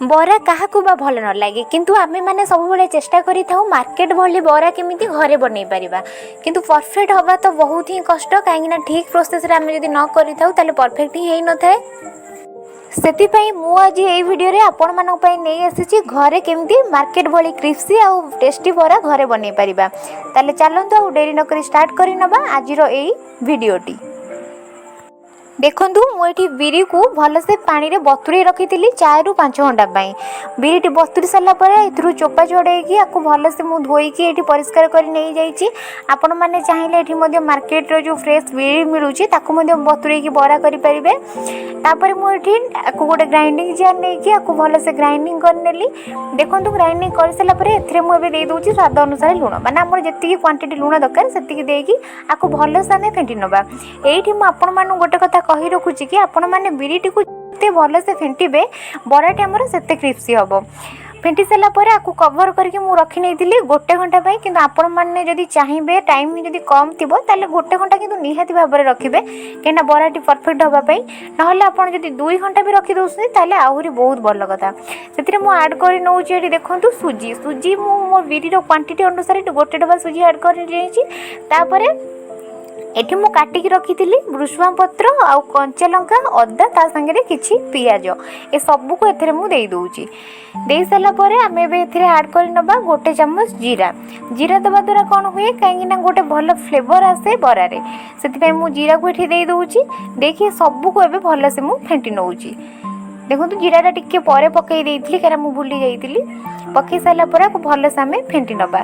बरा क्या भल न लगे किंतु आमे माने सब बेले चेष्टा करी थाउ मार्केट भली बरा केमिति घरे बनै परिबा किंतु परफेक्ट हवा तो बहुत ही कष्ट कहीं ठीक प्रोसेस रे आमे जदि न करि थाउ ताले परफेक्ट ही हेई न थाए। सेतिपाई मु आज ये वीडियो रे आपण मानक पई नै आसीची घरे केमिति मार्केट भली क्रिस्पी आ टेस्टी बरा घरे बनै परिबा। ताले चलंतु आ डेरी न करी स्टार्ट करि नबा आजिरो एई वीडियोटी। देखंतु मुझे बिरी को भलसे पानी रे बतुरी रखी 4 ରୁ 5 घंटा बिरीटी बतुरी सारा पर ए चोपा छड़ेकी आपको भलसे मुझे धोईकी ये परिष्कार कर नहीं जाइए। आपण मैंने चाहिए ये मार्केट रो जो फ्रेश बिरी मिलूँ बतुरे बरा करें। तापर मुझे गोटे ग्राइंडिंग जार नहीं आपको भलसे ग्राइंडिंग करनेली। देखो ग्राइंडिंग कर सारापर ए दूसरी स्वाद अनुसार लुण माने आम जी क्वांटिटी लुण दरकार से आपको भलसे आम फेंटी नवा। ये मुझे गोटे कथा कही रखुची कि आपण मैंने बिरीटी को जिते भलसे फेंटे बराटी आमर से क्रिस्पी हम। फेंटी सारापर आपको कवर करके मुझे रखी नहीं गोटे घंटा कि आपण मैंने जदि चाहिए टाइम जदि कम थी ताले गोटे घंटा कि निहाती भाव में रखिए कहीं बराटी परफेक्ट हाँपाई ना आपड़ जब 2 घंटा भी रखी दौरान ताले आहरी बहुत भल कथा से आड कर नौची देखूँ सुजी सुजी मो बिरी क्वांटिटी अनुसार गोटे डब्बा सुजी आड कर एठी मु काटिकी रखी भृषुआ पत्र आ कंचा लंका अदा ता संगे किछि पियाज ए सब को एथरे मु देई दोउची। देई साला परे आमे बे एथरे ऐड करि नबा गोटे चम्मच जीरा। जीरा दबा द्वारा कोन हुए काहेकि ना गोटे भल फ्लेवर आसे बरा रे सेति पय मु जीरा को एठी देई दोउची। देखि सब को एबे भल से मु फेंटी नौची। देखंतु जीरा टिके परे पकई देइथिली कारण मु भूली जाइथिली। पकई साला परे को भल से आमे फेंटी नबा।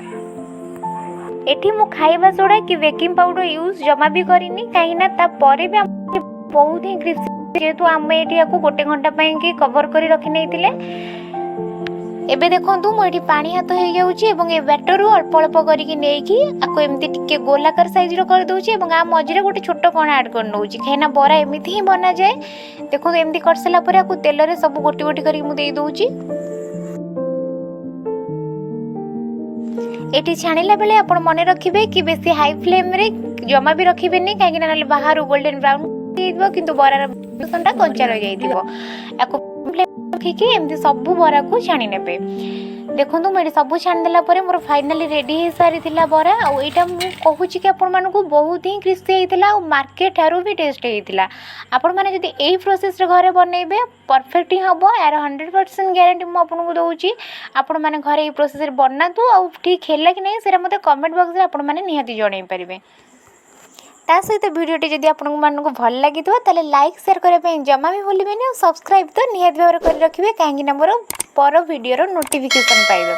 एठी मु खाइबा सोडा कि बेकिंग पाउडर यूज जमा भी करिनी कहीं ना ता परे भी बहुत ही क्रिस्पी जेतु आम एठी को गोटे घंटा कि कवर करी रखी नहीं। एबे देखंतु मु एठी पानी हाथ हो जाउची एवं ए बैटर अल्प अल्प करिकि नेकी आको एमती टिके गोलाकार साइज रो कर दोउची एवं आ मझिरे गोटे छोटो कोण ऐड कर नउची खाइना बरा एमिति ही बना जाए। देखो एमती कर सला परे आको तेल रे सब गोटी गोटी करिकि मु देई दोउची। एटी छाणिला बेले आपण मन रखिबे कि बेसी हाई फ्लेम रे जमा भी रखिबे नहीं कहीं ना बाहर गोल्डन ब्राउन हो किंतु बरार बेसनटा कंचा रह जाइथिबो आको फ्लेम रखिकी एमती सब बरा को छाणी नेबे। देखो मुझे सब छाणी देला परे मोर फाइनाली रेडी हो सारी बरा आईटा मुझे कहूँ कि आपण मानक बहुत ही क्रिस्पी होता और मार्केट ठारू भी टेस्ट होता। आपण मैंने जब यही प्रोसेस घरे बनइबे परफेक्ट ही हम यार 100% ग्यारंटी मुझे दूसरी। आपण मैंने घरे ये प्रोसेस बनातु आ ठीक है कि नहीं से मतलब कमेंट बॉक्स में आपण मैंने निहाती जन पारे। ता सहित वीडियोटी जदि आपन मानक भल लगी ताले लाइक शेयर करने जमा भी भूलिबेनी और सब्सक्राइब तो निहाती भाव में कर रखिए कहीं मोर पर वीडियो नोटिफिकेशन पाइबा।